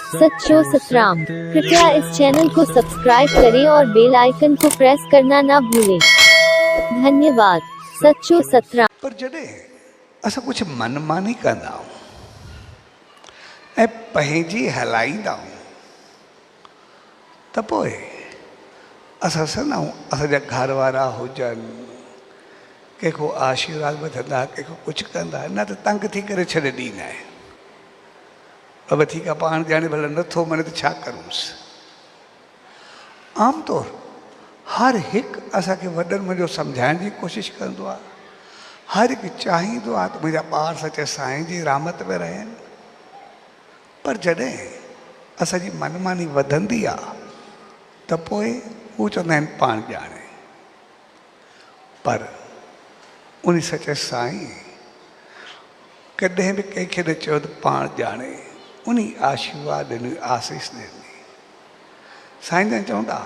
सच्चो सतराम। कृपया इस चैनल को सब्सक्राइब करें और बेल आइकन को प्रेस करना ना भूलें। धन्यवाद। सच्चो सतराम। पर जॾहिं असां कुझु मनमानी कंदा आहियूं ऐं पंहिंजी हलाईंदा आहियूं त पोइ असां सभु असांजा घर वारा हुजनि, कंहिंखो आशीर्वाद वठंदा, कंहिंखो कुझु कंदा, न त तंग थी करे छॾे ॾींदा आहिनि। बाबा ठीकु आहे, पाण ॼाणे भला नथो मने त छा करूंसि। आमतौर हर हिकु असांखे वॾनि मुंहिंजो सम्झाइण जी कोशिशि कंदो आहे। हर हिकु चाहींदो आहे त मुंहिंजा ॿार सचे साईं जी रहमत में रहनि। पर जॾहिं असांजी मनमानी वधंदी आहे त पोइ हू चवंदा आहिनि पाण ॼाणे। पर उन सचे साईं कॾहिं बि कंहिंखे न चयो त पाण ॼाणे, उन आशीर्वाद ॾिनी, आसीस ॾिनी। साईं जन चवंदा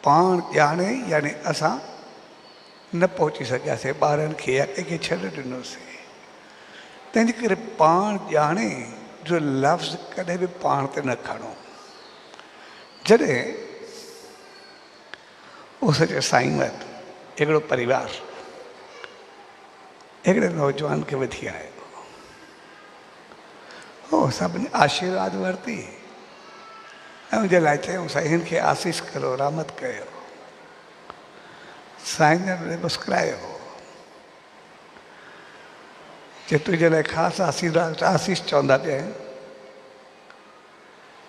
पाण ॼाणे यानी असां न पहुची सघियासीं ॿारनि खे या कंहिंखे छॾे ॾिनोसीं। तंहिंजे करे पाण ॼाणे जो लफ़्ज़ कॾहिं बि पाण ते न खणो। जॾहिं उहो सचे साईं वटि हिकिड़ो परिवार हिकिड़े नौजवान खे वठी आयो, हो सभिनी आशीर्वाद वरिती ऐं उनजे लाइ चयूं साईं खे आसीस करो, रहमत कयो। साईं जन मुस्कुरायो, जे तुंहिंजे लाइ ख़ासि आशीर्वाद आसीस चवंदा पिया आहिनि।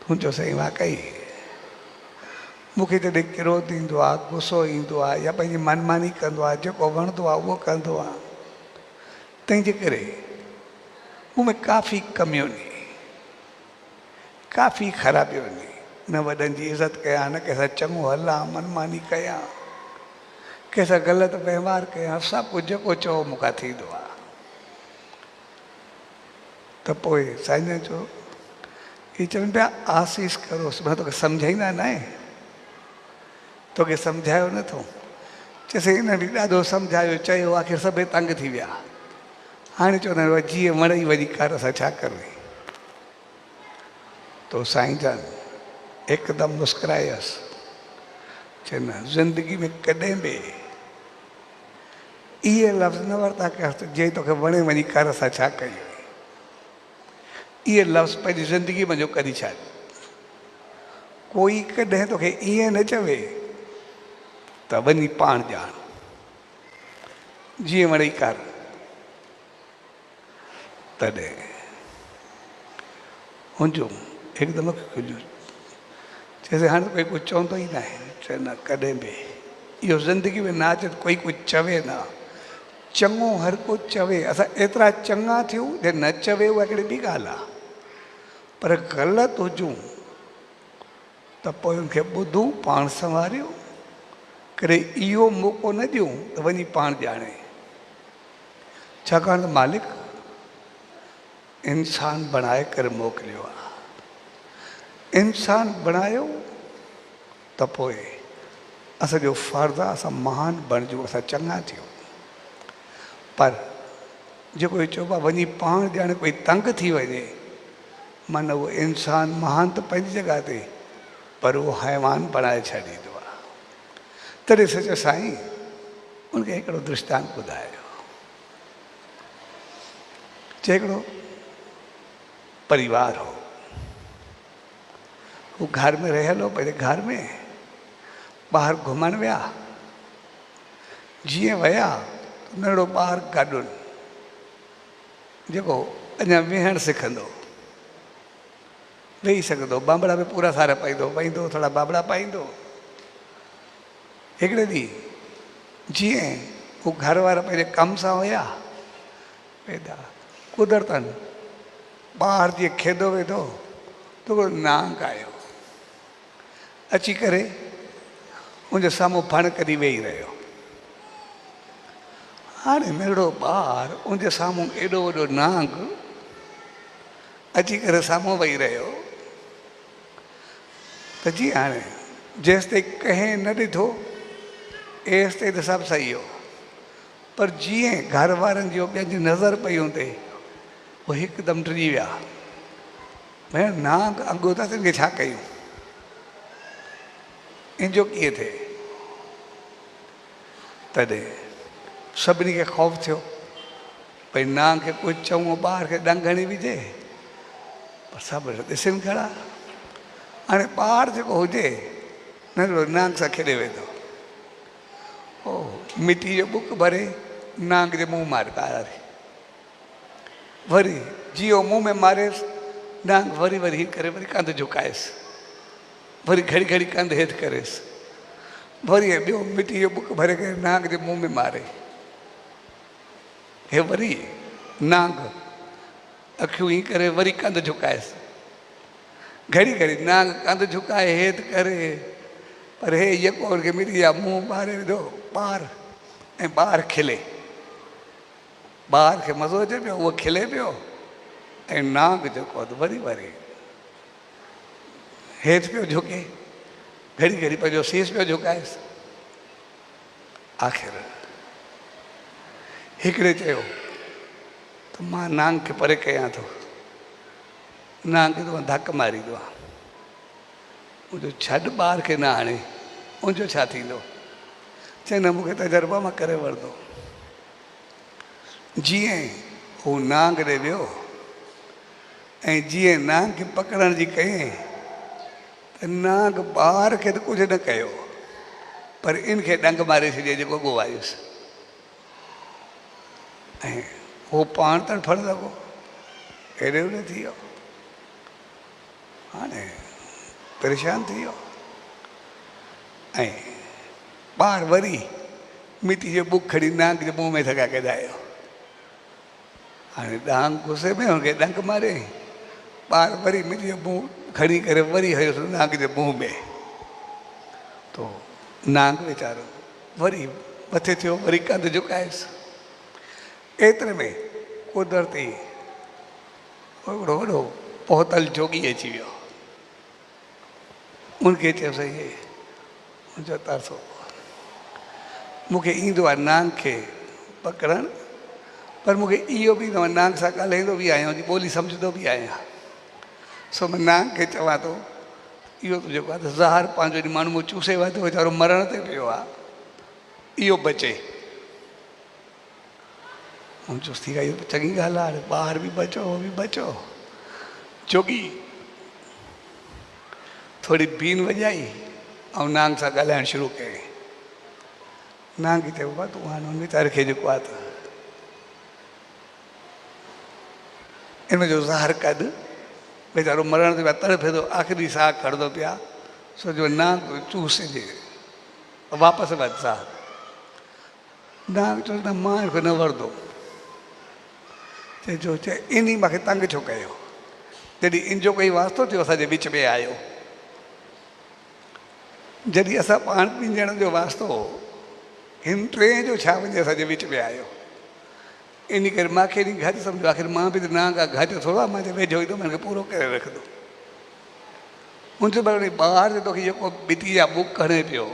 तूं चओ साईं वाकई मूंखे जॾहिं क्रोध ईंदो आहे, गुस्सो ईंदो आहे या पंहिंजी मनमानी कंदो आहे, जेको वणंदो आहे उहो कंदो आहे, तंहिंजे करे मूं में काफ़ी कमियूं आहिनि, काफ़ी ख़राबियूं आहिनि। न वॾनि जी इज़त कयां, न कंहिंसां चङो हलां, मनमानी कयां, कंहिंसां ग़लति वहिंवार कयां, सभु कुझु जेको चओ मूंखां थींदो आहे। त पोइ साईं जन चयो, ही चवनि पिया आसीस करोसि। मां तोखे सम्झाईंदा न आहे, तोखे सम्झायो नथो। चइसि हिन बि ॾाढो सम्झायो, चयो, आख़िर सभई तंग थी विया। हाणे चवंदा आहिनि जीअं वणई वञी कर, असां छा करूं। तो साईं जन हिकदमि मुस्कुरायसि, चए न ज़िंदगी में कॾहिं बि इहे लफ़्ज़ न वरिता कयोसि त जे तोखे वणे वञी कर, असां छा कयूं। इहे लफ़्ज़ पंहिंजी ज़िंदगी में जो कढी छॾ। कोई कॾहिं तोखे ईअं न चवे त वञी पाण ॼाण, जीअं वणे कर। तॾहिं हुनजो हिकदमि खुलियो, चइसि हाणे कोई कुझु चवंदो ई न आहे। चए न कॾहिं बि इहो ज़िंदगी में न अचे कोई कुझु चवे न। चङो हर को चवे, असां एतिरा चङा थियूं जे न चवे उहा हिकिड़ी ॿी ॻाल्हि आहे। पर ग़लति हुजूं त पोइ हुनखे ॿुधूं, पाण संवारियूं करे इहो मौक़ो न ॾियूं त वञी पाण ॼाणे। छाकाणि त मालिक इंसान बणाए करे मोकिलियो आहे। इंसान बणायो त पोइ असांजो फ़र्ज़ु आहे असां महान बणिजूं, असां चङा थियूं। पर जेको चइबो आहे वञी पाण ॼाणे, कोई तंग थी वञे, माना उहो इंसान महान त पंहिंजी जॻह ते, पर उहो हैवान बणाए छॾींदो आहे। तॾहिं सचो साईं उनखे हिकिड़ो दृष्टांत ॿुधायो। चए हिकिड़ो परिवार हो, हू घर में रहियल हो। पंहिंजे घर में ॿाहिरि घुमण विया। जीअं विया नंढड़ो ॿारु गॾु जेको अञा वेहणु सिखंदो, वेही सघंदो, बांबड़ा में पूरा सारा पाईंदो, वेहींदो, थोरा बांबड़ा पाईंदो। हिकिड़े ॾींहुं जीअं हू घर वारा पंहिंजे कम सां हुया वेंदा, कुदरतनि ॿारु जीअं खेॾो वेंदो त हिकिड़ो नांग आयो, अची करे मुंहिंजे साम्हूं फण कढी वेही रहियो। हाणे नंढड़ो ॿारु उनजे साम्हूं एॾो वॾो नांग अची करे साम्हूं वेही रहियो त जीअं हाणे जेसि ताईं कंहिं न ॾिठो एसि ताईं त सभु सही हो। पर जीअं घर वारनि जी ॿियनि जी नज़र पई हूंदे, उहे हिकदमि टिड़ी विया। भेण नांग अॻो त तिनखे छा कयूं, इंजो कीअं थिए। तॾहिं सभिनी खे ख़ौफ़ थियो भई नांग खे कुझु चऊं ॿार खे ॾंग हणी विझे, पर सभु ॾिसनि खड़ा। हाणे ॿार जेको हुजे नंढिड़ो नांग सां खेॾे वेंदो, ओ मिटी जो बुक भरे नांग जे मुंहुं मारे ॿार, वरी जीअं मुंहुं में मारेसि नांग वरी वरी हीअं करे वरी कंधु झुकाएसि, वरी घड़ी घड़ी कंधु हेठि करेसि, वरी ॿियो मिटी जो बुक भरे करे नांग जे मुंहुं में मारे, हे वरी नांग अखियूं हीअं करे वरी कंधु झुकाएसि, घड़ी घड़ी नांग कंधु झुकाए हेठि करे, पर हे यको हुनखे मिटी जा मुंहुं मारे विधो ॿार, ऐं ॿार खिले, ॿार खे मज़ो अचे पियो, उहो खिले पियो, ऐं नांग जेको आहे वरी वरी हेठि पियो झुके, घड़ी घड़ी पंहिंजो शीश पियो झुकाएसि। आख़िर हिकिड़े चयो त मां नांग खे परे कयां थो, नांग खे त धक मारींदो आहे, मुंहिंजो छॾ ॿार खे न हाणे, मुंहिंजो छा थींदो। चई न मूंखे तजुर्बा मां करे वठंदो। जीअं हू नांग ॾे वियो ऐं जीअं नांग खे पकड़ण जी कयईं त नांग ॿार खे त कुझु न कयो, पर इनखे ॾंग मारे छॾियो जेको अॻो आयुसि, ऐं उहो पाण तड़फणु लॻो, हेॾे होॾे थी वियो, हाणे परेशान थी वियो। ऐं ॿार वरी मिटी जो बुक खणी नांग जे मुंहं में थका कढायो, हाणे नांग गुस्से में हुनखे ॾंग मारे, ॿार वरी मिटी जो मुंहुं खणी करे वरी हयोसि नांग जे मुंहं में, तो नांग वीचारो वरी मथे थियो, वरी कंधु झुकाएसि। एतिरे में कुदरती हिकिड़ो वॾो पोतल जोगी अची वियो, उनखे चयोसि हे मुंहिंजो तरसो, मूंखे ईंदो आहे नांग खे पकड़णु, पर मूंखे इहो बि ईंदो आहे नांग सां ॻाल्हाईंदो बि आहियां, हुनजी ॿोली सम्झंदो बि आहियां, सो मां नांग खे चवां थो इहो त जेको आहे त ज़हर पंहिंजो माण्हू मूं चूसे वरितो, वीचारो मरण ते पियो आहे, इहो बचे। चुस थी वई, चङी ॻाल्हि आहे, ॿार बि बचो, उहो बि बचो। जोगी थोरी बीन वॼाई ऐं नांग सां ॻाल्हाइणु शुरू कयईं। नांग चयो बाबा तूं हाणे हुन वीचारे खे जेको आहे त इन जो ज़हर कढ, वीचारो मरण ते पिया तड़फे थो, आख़िरी साह खणंदो पिया, सो जो नांग चूसिजे, वापसि वध साह। नांग चयो न मां हिनखे न वरंदो, चए चए इन मूंखे तंग छो कयो, जॾहिं इन जो कोई वास्तो थियो असांजे विच में आयो, जॾहिं असां पाण ॿिनि ॼणनि जो वास्तो हो, हिन टे जो छा वञे असांजे विच में आयो, इन करे मूंखे एॾी घटि सम्झो, आख़िर मां बि त नांग आहे, घटि थोरो आहे, मुंहिंजे वेझो ईंदो मूंखे पूरो करे रखंदो। मुंहिंजो ॿार जो तोखे जेको बिती जा बुक खणे पियो,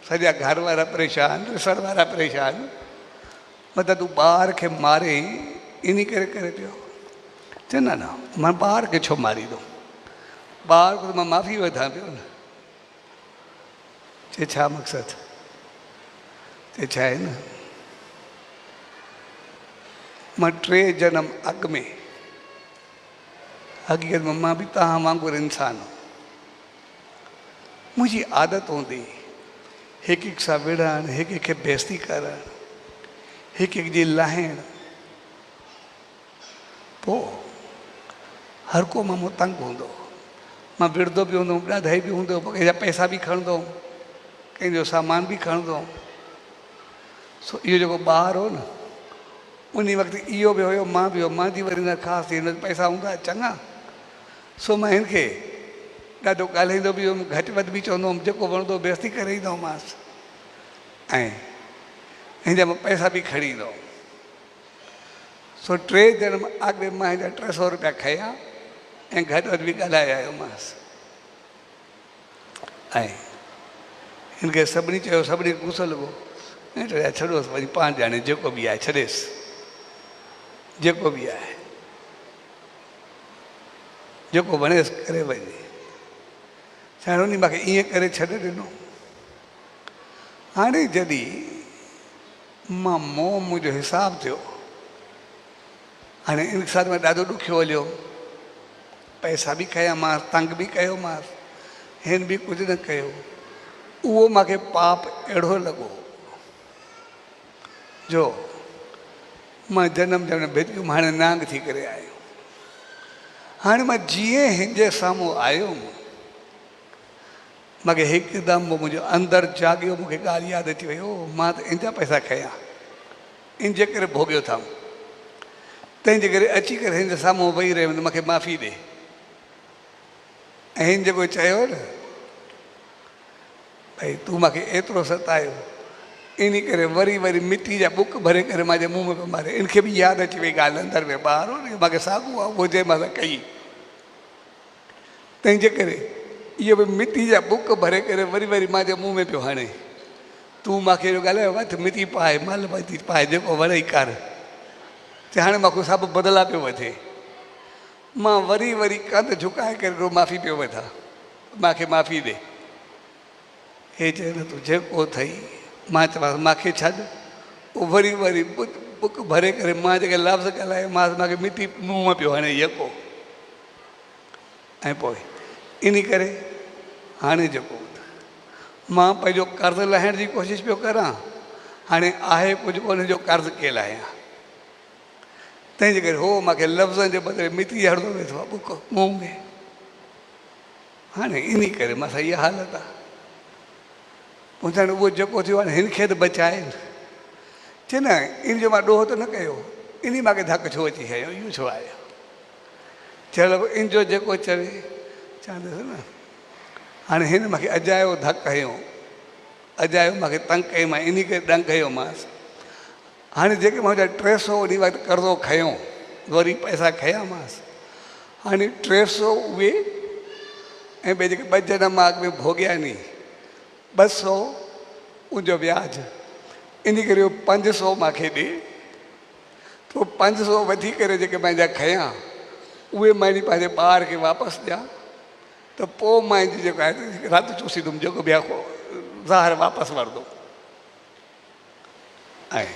सॼा घर वारा परेशान, रिसण वारा परेशान, मतिलबु तूं ॿार खे मारे इन करे करे पियो। चए न न मां ॿार खे छो मारींदुमि, ॿार खां त मां माफ़ी वठां पियो न। चए छा मक़सदु, चए छा आहे न मां 3 जनम अॻु में हक़ीक़त में मां बि तव्हां वांगुरु इंसानु, मुंहिंजी आदत हूंदी हिकु हिकु सां विढ़णु, हिकु हिकु खे बेइज़ती करणु, हिकु हिकु जी लाहिणु, पोइ हर को माण्हू तंग हूंदो, मां विढ़ंदो बि हूंदो हुउमि, ॾाढाई बि हूंदो, कंहिंजा पैसा बि खणंदो हुउमि, कंहिंजो सामान बि खणंदो हुउमि। सो इहो जेको ॿार हो न, उन वक़्तु इहो बि हुयो, मां बि हुयो, मुंहिंजी वरी न ख़ासि थी, हिन पैसा हूंदा चङा, सो मां हिनखे ॾाढो ॻाल्हाईंदो बि हुउमि, घटि वधि बि चवंदो हुउमि, जेको वणंदो बेइज़ती करे ईंदो हुउमांसि, ऐं हिन जा मां पैसा बि खणी ईंदो हुउमि। सो 3 जनम अॻु मां हिन जा 300 रुपया खयां ऐं घटि वधि बि ॻाल्हाए आयोमांसि। ऐं हिनखे सभिनी चयो, सभिनी गुस्सो लॻो, ऐं चयो छॾोसि, वरी पाण ॼाणे जेको बि आहे छॾेसि, जेको बि आहे जेको वणेसि करे वञे। साईं उन मूंखे ईअं करे छॾे ॾिनो। हाणे जॾहिं मां मुंहिंजो हिसाबु थियो, हाणे इन साल में ॾाढो ॾुखियो हलियो, पैसा बि खयामांसि, तंग बि कयोमांसि, हिन बि कुझु न कयो। उहो मूंखे पाप अहिड़ो लॻो जो मां जनम जनम भेटियुमि, हाणे नांग थी करे आयो। हाणे मां जीअं हिन जे साम्हूं आयुमि, मूंखे हिकदमि मुंहिंजो अंदरि जाॻियो, मूंखे ॻाल्हि यादि अची वई, ओ मां त इन जा पैसा खयां, इन जे करे भोॻियो अथमि, तंहिंजे करे अची करे हिन जे साम्हूं वेही रहियो त मूंखे माफ़ी ॾे। ऐं हिन जेको चयो न भई तूं मूंखे एतिरो सतायो, इन करे वरी वरी मिटी जा बुक भरे करे मुंहिंजे मुंहं में पियो मारे। इनखे बि यादि अची वई ॻाल्हि, अंदरि में ॿार हो न, मूंखे साॻियो आहे उहो जंहिं महिल कई। तंहिंजे करे इहो बि मिटी जा बुक भरे करे वरी वरी मुंहिंजे मुंहं में पियो हणे, तूं मूंखे इहो ॻाल्हायो वठ मिटी पाए, मल मिटी पाए, जेको वणे कर। त हाणे मूंखे सभु बदिला पियो वठे। मां वरी वरी कंध झुकाए करे माफ़ी पियो वठां, मूंखे माफ़ी ॾे। हे चए न तूं जेको अथई, मां चवांसि मूंखे छॾ। पोइ वरी वरी बुक भरे करे मां जेके लफ़्ज़ ॻाल्हायो मां मूंखे मिटी मुंहं में पियो हाणे यको। ऐं पोइ इन करे हाणे जेको मां पंहिंजो कर्ज़ु लाहिण जी कोशिशि पियो करां, हाणे आहे कुझु कोन जो कर्ज़ु के लाहियां। तंहिंजे करे हो मूंखे लफ़्ज़नि जे बदिले मिटी हणंदो वेठो आहे बुक मुंहं में। हाणे इन करे मां सां इहा हालत आहे। पोइ हाणे उहो जेको थियो आहे हिन खे त बचाए न, चए न इन जो मां ॾोह त न कयो, इन मूंखे धकु छो अची खयो, इहो छो आयो। चलो इन जो जेको चवे चवंदुसि न। हाणे हिन मूंखे अजायो धकु हयो, अजायो मूंखे तंग कयो, मां इन करे ॾंग कयोमांसि। हाणे जेके मां 300 उन वक़्तु कर्ज़ो खयो, वरी पैसा खयामांसि, हाणे 300 उहे ऐं ॿिए जेके 2 जनम अॻ में भोॻिया नी 200 उनजो व्याज, इन करे 500 मूंखे ॾे। पोइ 500 वठी करे जेके पंहिंजा खयां उहे मां पंहिंजे ॿार खे वापसि ॾियां, त पोइ मां इन जेको आहे राति चूसींदुमि, जेको ॿिया ज़ाहिर वापसि वठंदुमि। ऐं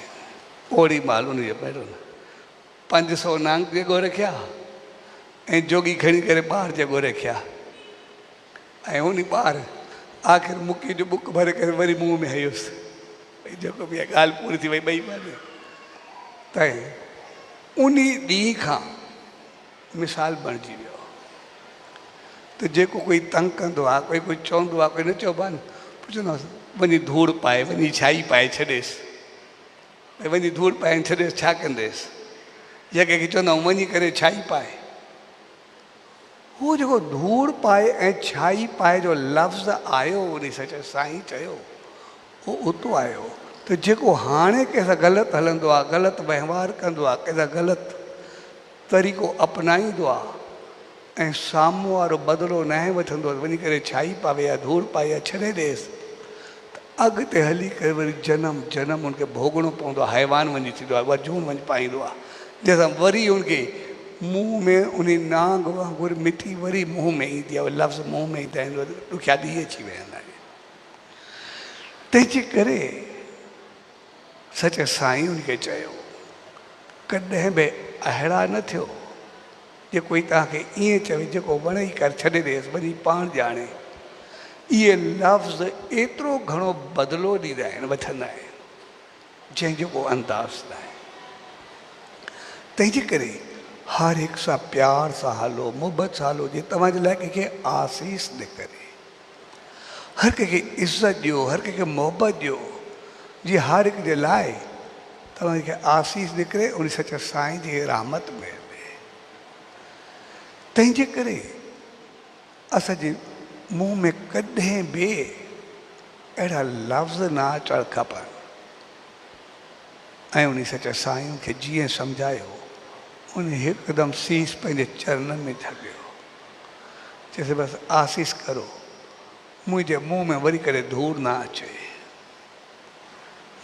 ओड़ी महिल उनजे पहिरियों 500 नांग जेको रखिया ऐं जोगी खणी करे ॿार जेको रखिया। ऐं उन ॿार आख़िर मुकी जो बुक भरे करे वरी मुंहं में हयुसि, भई जेको बि आहे ॻाल्हि पूरी थी वई ॿई बाजू। त उन ॾींहं खां मिसाल बणिजी वियो त जेको कोई तंग कंदो आहे, कोई कुझु चवंदो आहे, कोई न चवंदो आहे न, पुछंदो आहे वञी धूड़ पाए, वञी छाई पाए छॾेसि, भई वञी धूड़ पाए छॾेसि छा कंदेसि, या कंहिंखे चवंदा आहियूं वञी करे छाई पाए। उहो जेको धूड़ पाए ऐं छाई पाए जो लफ़्ज़ आयो उन सच साईं चयो, उहो उतो आयो त जेको हाणे कंहिंसां ग़लति हलंदो आहे, ग़लति वहिंवार कंदो आहे, कंहिंसां ग़लति तरीक़ो अपनाईंदो आहे ऐं साम्हूं वारो बदिलो न वठंदो आहे, वञी करे छाई पावे या धूड़ पाए या छॾे ॾेसि, त अॻिते हली करे वरी जनम जनम उनखे भोगणो पवंदो आहे, हैवान वञी थींदो आहे, वजून वञी पाईंदो आहे, जंहिंसां वरी उनखे मुंहं में उन नांग वांगुरु मिठी वरी मुंहं में ईंदी आहे, लफ़्ज़ मुंहं में ईंदा आहिनि, ॾुखिया ॾींहं अची वेंदा आहिनि। तंहिंजे करे सच साईं उनखे चयो कॾहिं बि अहिड़ा न थियो जे कोई तव्हांखे ईअं चवे जेको वणे ई कर छॾे ॾेसि वरी पाण ॼाणे। इहे लफ़्ज़ एतिरो घणो बदिलो ॾींदा आहिनि, वठंदा आहिनि, जंहिंजो को अंदाज़ न आहे। तंहिंजे करे हर हिकु सां प्यार सां हलो, मुहबत सां हलो, जीअं तव्हांजे लाइ कंहिंखे आसीस निकिरे, हर कंहिंखे इज़त ॾियो, हर कंहिंखे मुहबत ॾियो, जीअं हर हिक जे लाइ तव्हांखे आसीस निकिरे, उन सच साईं जी रहमत में। तंहिंजे करे असांजे मुंहं में कॾहिं बि अहिड़ा लफ़्ज़ न अचणु खपनि। ऐं उन सच साईं खे जीअं सम्झायो, उन हिकदमि सीस पंहिंजे चरणनि में छॾियो, चइसि बसि आसीस करो, मुंहिंजे मुंहं में वरी करे धूड़ न अचे।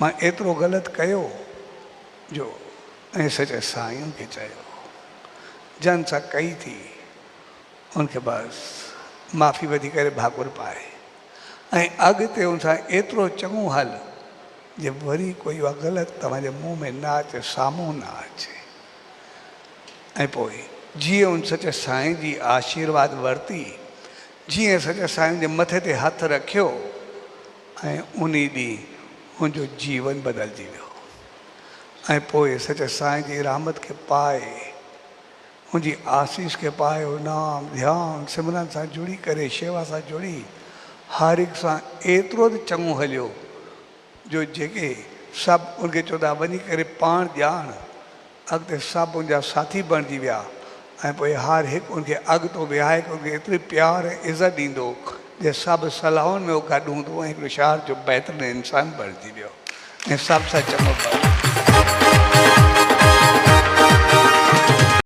मां एतिरो ग़लति कयो जो ऐं सच साईं खे चयो, जन सां कई थी, उनके पास माफ़ी वधी करे भाकुर पाए ऐं अॻिते उन सां एतिरो चङो हल जे वरी कोई उहा ग़लति तव्हांजे मुंहं में न अचे, साम्हूं न अचे। ऐं पोइ जीअं उन सच साईं जी आशीर्वाद वरिती, जीअं सच साईं जे मथे ते हथ रखियो ऐं उन ॾींहुं मुंहिंजो जीवन बदिलजी वियो। ऐं पोइ सच साईं जी रहमत खे पाए, मुंहिंजी आसीस खे पाए, नाम ध्यानु सिमरन सां जुड़ी करे, शेवा सां जुड़ी हर हिक सां एतिरो त चङो हलियो जो जेके सभु उनखे चवंदा वञी करे पाण ॼाण, अॻिते सभु उनजा साथी बणिजी विया। ऐं पोइ हर हिकु उनखे अॻितो विहाए उनखे एतिरी प्यार ऐं इज़त ॾींदो जे सभु सलाहुनि में उहो गॾु हूंदो ऐं हिकिड़ो शहर जो बहितरीनु इंसानु बणिजी वियो ऐं सभु सां चङो